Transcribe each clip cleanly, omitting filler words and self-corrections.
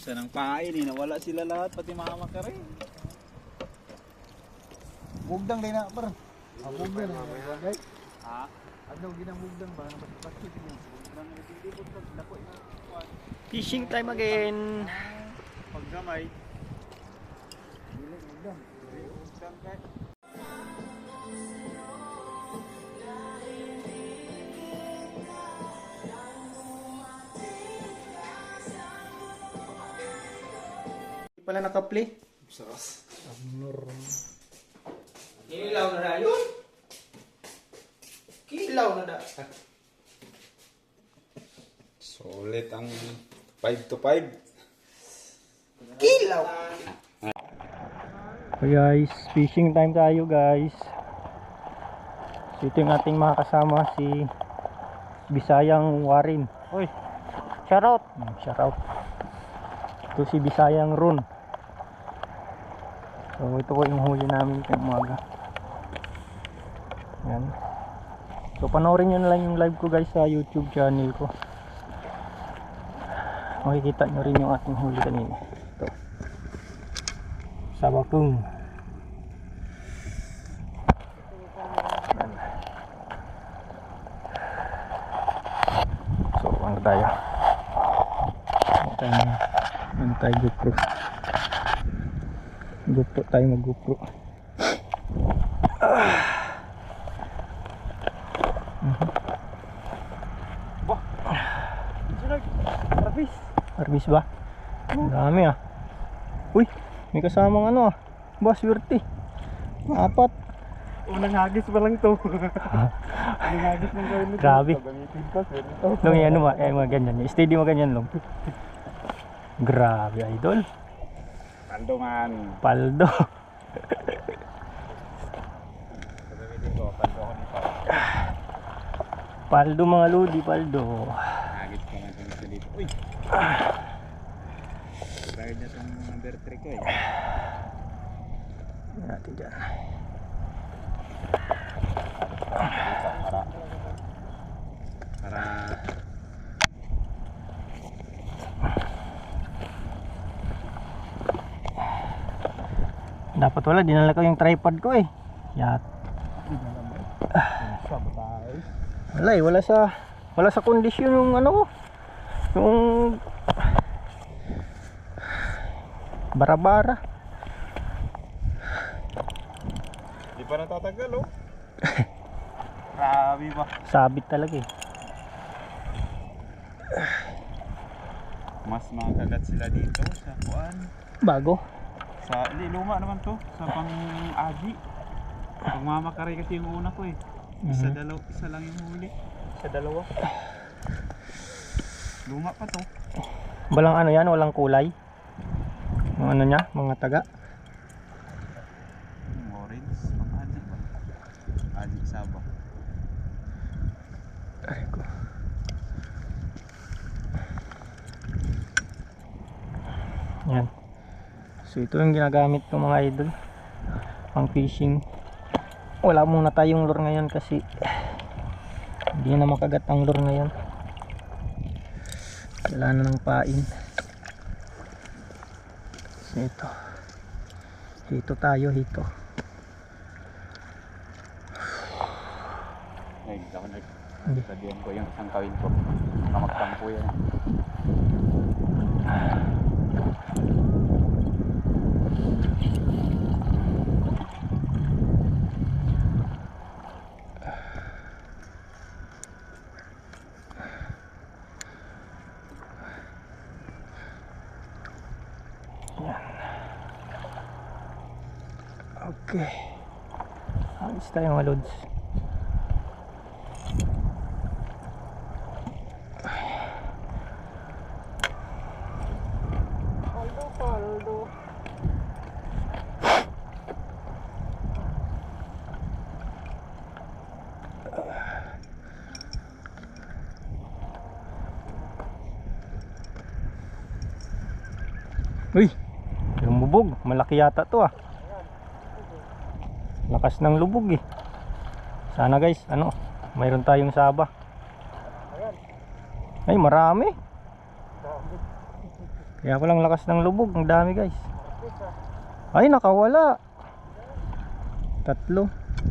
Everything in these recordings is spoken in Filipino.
Naubusan ng pain eh. Nawala sila lahat, pati mama ka rin. Mugdang din na, par. Mugdang na. Ha? Ano ginamugdang ba? Napatipatip niya. Fishing time again. Paggamay. Dili, mugdang. Mugdang ka. Pala naka-play. Saras. Kilaw na na yun. Kilaw na na. Sulit ang 5 to 5. Kilaw. So guys, fishing time tayo guys. So ito yung ating mga kasama, si Bisayang Warin. Oy, shoutout. Shoutout. Ito si Bisayang Ron. So ito ko yung huli namin kay umaga. Yan. So panoorin nyo na lang yung live ko guys sa YouTube channel ko. Makikita nyo rin yung ating huli kanina. Ito. Sabakong. Yan. So ano tayo? Ano tayo GoPro? GoPro tayo, mag GoPro. Arbis ba? Ang dami ah. Uy, may kasamang ano ah. Ba, swerte. 4. Unang hagis pa lang to. Unang hagis ng gawin nito. Grabe. Gamitin ko. Long yan mo, mga ganyan. Steady mo ganyan long. Grabe idol. Paldo man. Paldo. Gagamitin ko. Paldo ako nito. Paldo mga lodi, paldo. Nagit ko nga itong isa dito. Uy! Bayad na itong number 3 ko eh. Yan natin dyan. Para Dapat wala, dinala ko yung tripod ko eh. Yat. Wala eh, wala sa kondisyon yung ano ko. Yung bara-bara. di pa natatagal oh. Grabe ba? Sabit talaga eh. Mas makagat sila dito sa kuan. Bago. Sa luma naman to. Sa pang-agi. Pagmamakaray kasi yung una ko eh. Isa lang yung huli. Sa dalawa. Luma pa to. Walang ano yan, walang kulay. Yung ano niya, mga taga. Orange. Pang-agi ba? Agi saba. Ay ko. Yan. So ito yung ginagamit ng mga idol pang fishing. Wala muna tayong lure ngayon kasi hindi na makagat ang lure ngayon. Wala na ng pain. So ito. Hito tayo, hito. Ay, ako Hindi. sabihan ko yung isang kawin ko. Magtampo yan. Okay. Alis tayo mga lods. Paldo. Uy, lumubog. Malaki yata to ah. Lakas ng lubog eh. Sana guys, ano, mayroon tayong saba. Ay, marami. Kaya palang lakas ng lubog. Ang dami guys. Ay, nakawala. 3,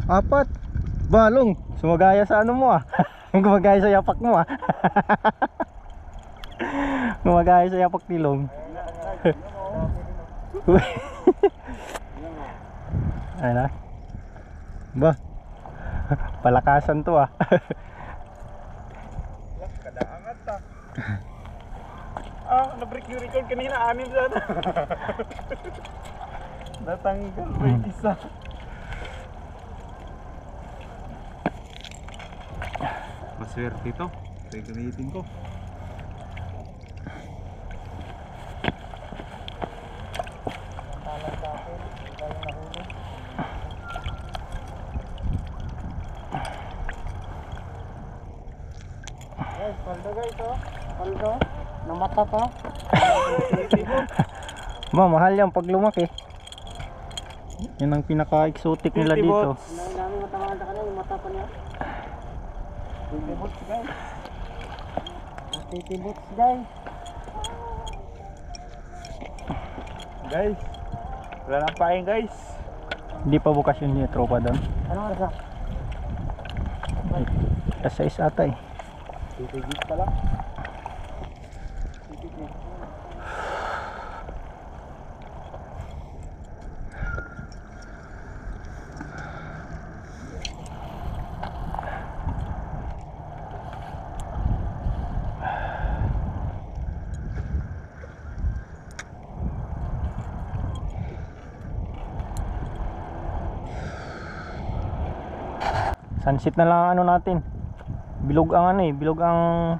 4. Balong. Sumagaya sa ano mo ah. Gumagaya sa yapak mo ah. Gumagaya sa yapak ni Long. Ay na. Ba. Palakasan to ah. Kadaangat ta. Na-break yung record kanina, 6 sana. Natanggal pa yung isa. Maswerte ito. Ito yung gamitin ko. Guys, paldo guys oh. Paldo. Namata pa. Ba, mahal yan pag lumaki. Yan ang pinaka-exotic nila 50 dito. bots. Namin matamaan sa kanila, yung mata pa niya. 50 bots guys. 50 bots guys. Guys, wala nang pain guys. Hindi pa bukas yun yung tropa doon. Ano oras na? Sa 6 ata eh. Titigit pa lang. Sunset na lang ang ano natin. Bilog ang ano eh, bilog ang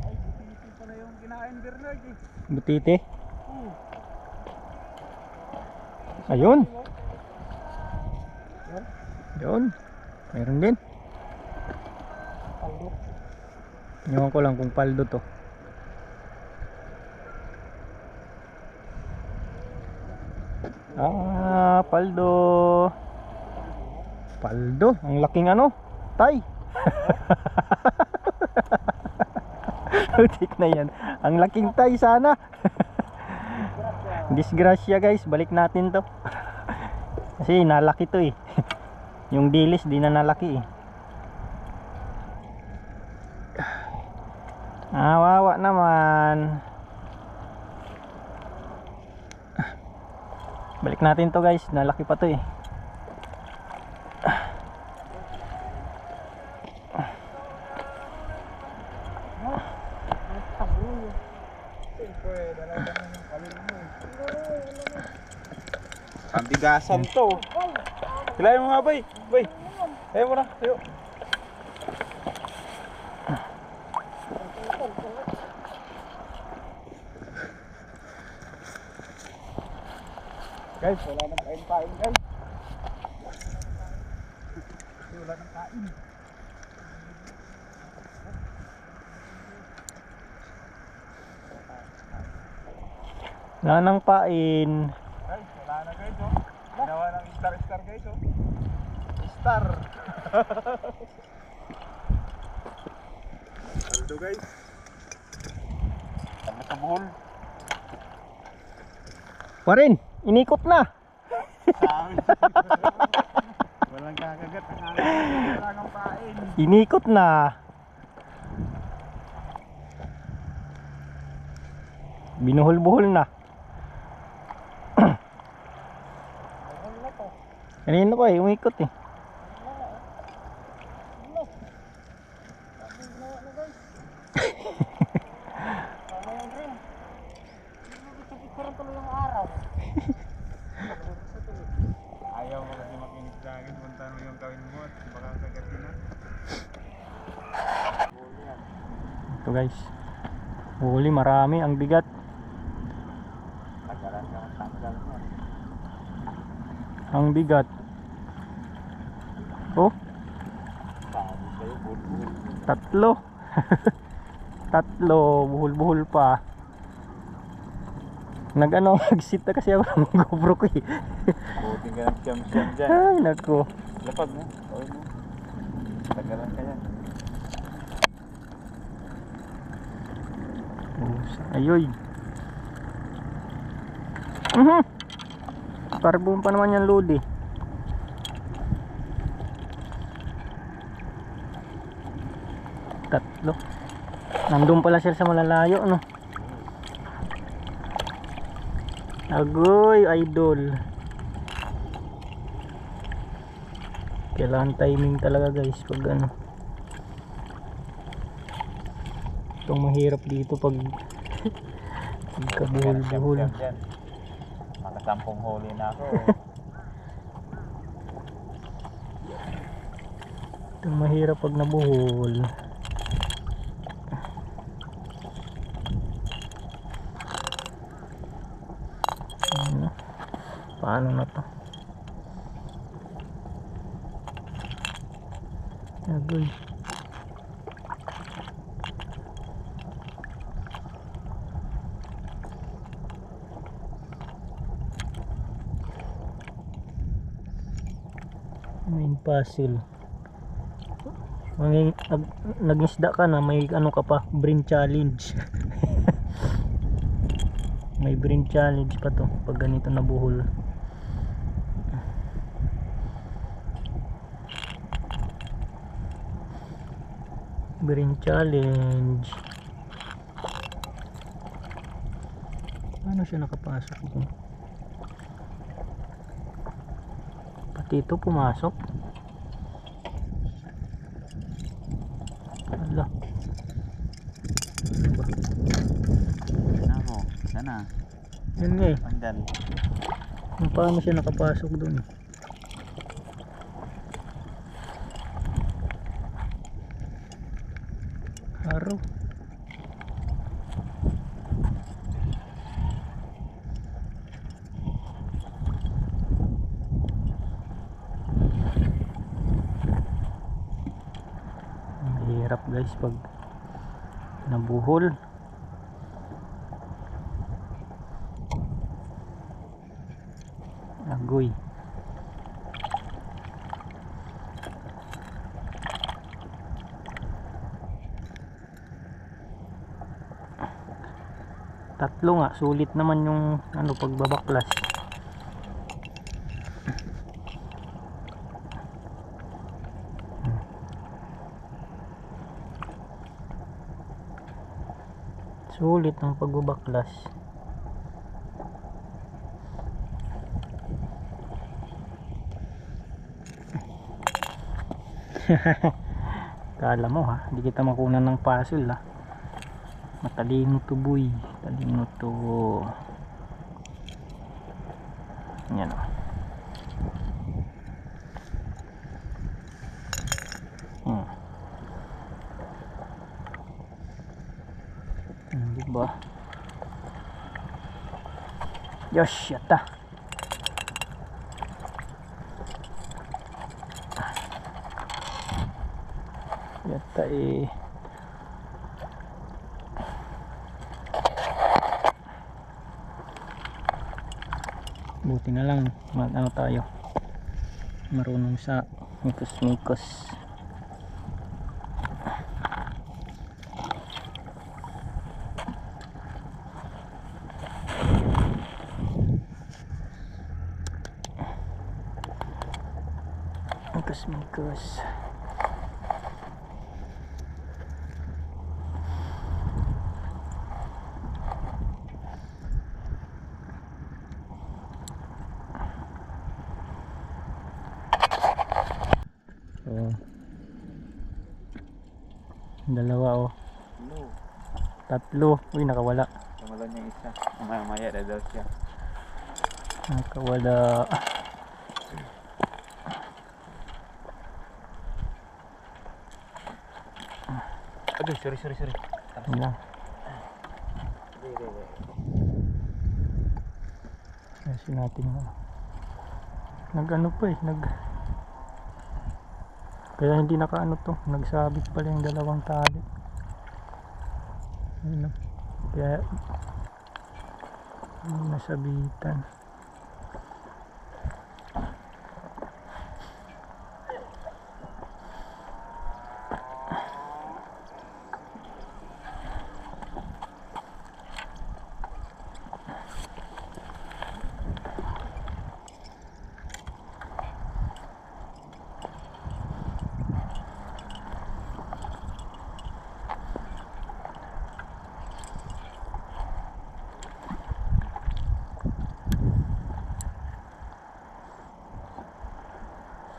Ay, buti pala yung kinain Bernard eh. butite. Ayun. Ayun. Meron din. Paldo. Ewan ko lang kung paldo to. Paldo. Paldo, ang laking ano? Tay. Utik na yan. Ang laking tay sana. Disgrasya guys, balik natin to. Kasi nalaki to eh. Yung dilis di na nalaki eh. Wawa naman. Balik natin to guys, nalaki pa to eh. Ang bigasan to. Hilahin mo nga bay. Bay. Ayaw mo na. Ayaw. Guys, wala nang kain guys. Wala nang kain. Wala nang pain. Guys, wala na guys oh. Ginawa ng star guys oh. Star. Aldo guys. Tama sa buhol. Warin, inikot na. Sabi. Walang kakagat ang akin. Wala nang pain. Inikot na. Binuhol-buhol na. Kanina pa eh, umikot eh. Ayaw mo kasi makinig sa akin. Punta mo yung kawin mo at baka kagatin na. Ito guys. Huli, marami, ang bigat. Tagalan ka ng tanggal mo. Ang bigat. Oh, Sabi sa'yo, buhol-buhol. 3. 3, buhol-buhol pa. Nag-ano, nag-sit na kasi ako ng GoPro ko eh. Buting ka ng siyam-siyam dyan. Ay, nako. Lapag mo. Kawin mo. Tagalan ka yan. Ayoy. Parbuon pa naman yan, Lodi. Tatlo. Nandun pala sila sa malalayo, no? Agoy, idol. Kailangan timing talaga, guys, pag ano. Itong mahirap dito pag pagkabuhol-buhol. Makasampung huli na ako. Itong mahirap pag nabuhol. Ano? Paano na to? Agoy. Main puzzle. Nag-isda ka na, may ano ka pa, brain challenge. May brain challenge pa to pag ganito nabuhol. Brain challenge. Paano siya nakapasok dun? Pati ito pumasok. Ala. Ano ba? Ako, sana. Yun nga eh. Andal. Kung paano siya nakapasok dun. Araw. Hirap guys pag nabuhol. Agoy. Tatlo nga, sulit naman yung ano pagbabaklas. Sulit ang pagbabaklas. Kala mo ha, hindi kita makunan ng puzzle ha. Matalino to boy, talino to. Yan o. Diba? Yosh, yata. Yata eh. Buti na lang ano tayo, marunong sa mikos-mikos. Mikos-mikos. So, dalawa oh. Tatlo. Uy, nakawala. Kamalan niya isa. Maya-maya dadal siya. Nakawala. Aduh, sorry. Wala. Kasi natin nag-ano pa eh, kaya hindi naka-ano to, nagsabit pala yung dalawang tali. Ayun, kaya hindi nasabitan.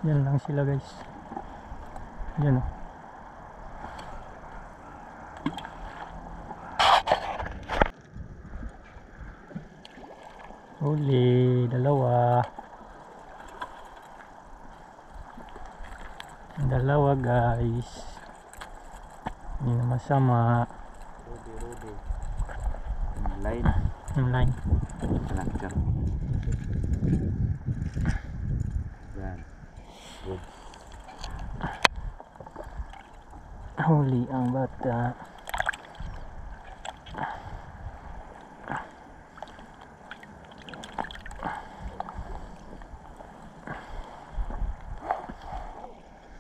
Yan lang sila guys. Yan o. Huli, dalawa. Dalawa guys. Hindi na masama. Rudy. Line. Yung line. Lancer. Yan. Good. Huli ang bata.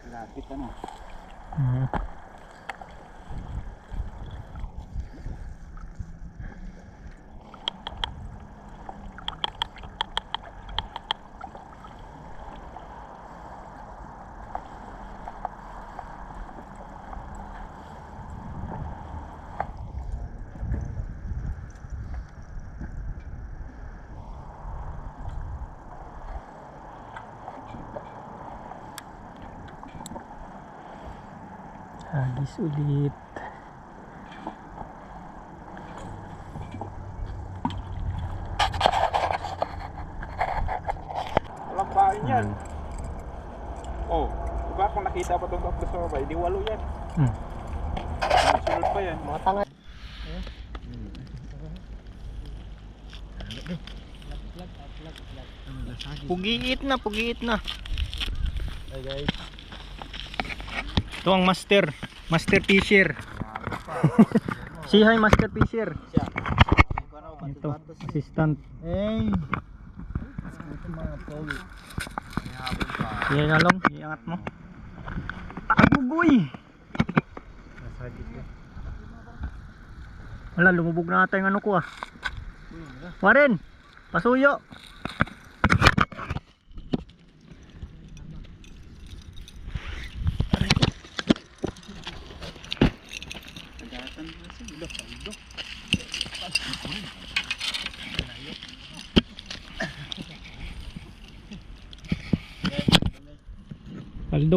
Lapit ano. Hmm. Hagis ulit. Walang bahay yan. Oh, diba kung nakita pa itong tatlo sa baba, di walo yan. Hmm. Sunod pa yan. Mga tanga. Pugiit na. Hey guys. Ito ang master fisher. Si hi master fisher. Ito, assistant. Hey. Ito mga pogi. Yan na lang, iangat mo. Agugoy. Wala, lumubog na ata yung ano ko ah. Warren, pasuyo.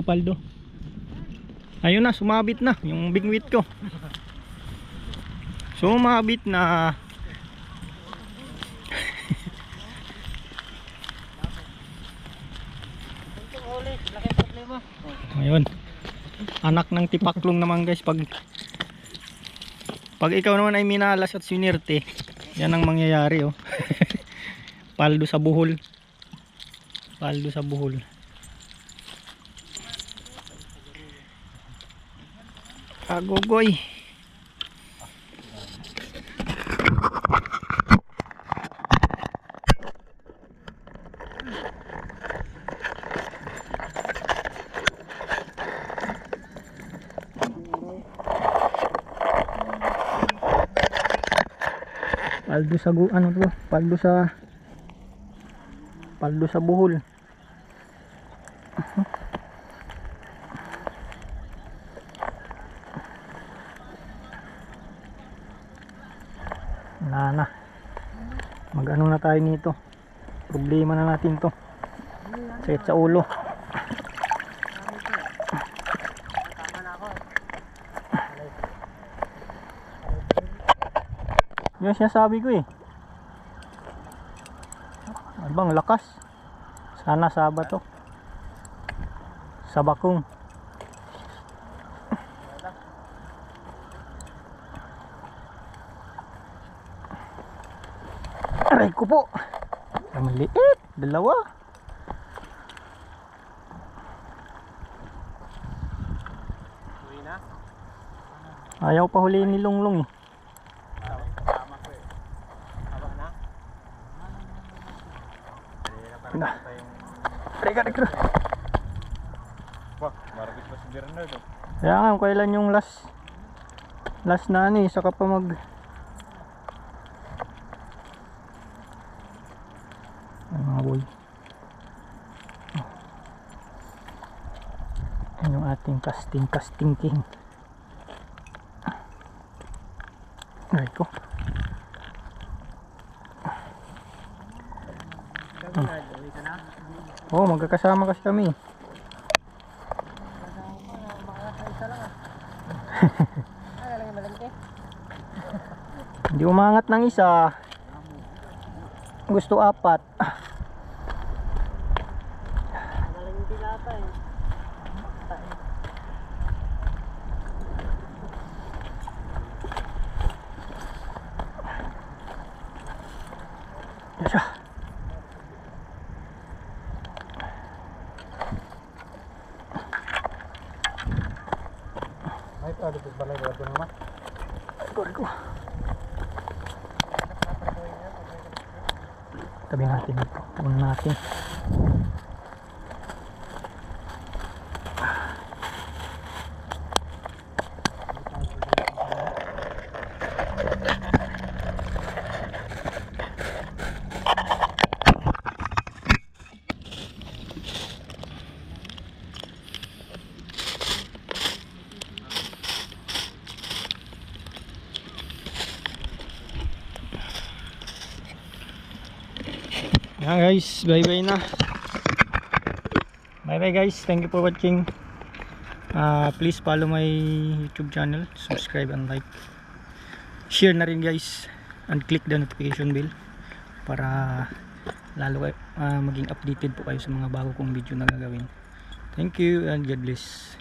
Paldo. Ayun na, sumabit na yung bingwit ko. Sumabit na. Ayun. Anak ng tipaklong naman guys, pag ikaw naman ay minalas at sinirte, yan ang mangyayari oh. Paldo sa buhol. Agogoy. Paldo sa buhol. Wala na. Mag-ano na tayo nito. Problema na natin to. Sakit sa ulo. Yung sinasabi ko eh. Ano bang lakas? Sana Sabato. Sa bakong. Aray ko po. Ang maliit. Dalawa. Ayaw pa huliin ni Longlong eh. Na. Teka. Wah, marabit pa si Bernard oh. Kaya nga, kailan yung last na ano eh, saka pa mag mga boy. Yan yung ating casting king. Aray ko. Oo, magkakasama kasi kami. Hindi umangat ng isa. Gusto 4. Yasa. Ay, ada di balay ko naman. Rico. Tabi natin ito. Tabi natin. Yan guys, bye bye na. Bye bye guys, thank you for watching. Please follow my YouTube channel, subscribe and like. Share na rin guys, and click the notification bell para lalo maging updated po kayo sa mga bago kong video na gagawin. Thank you and God bless.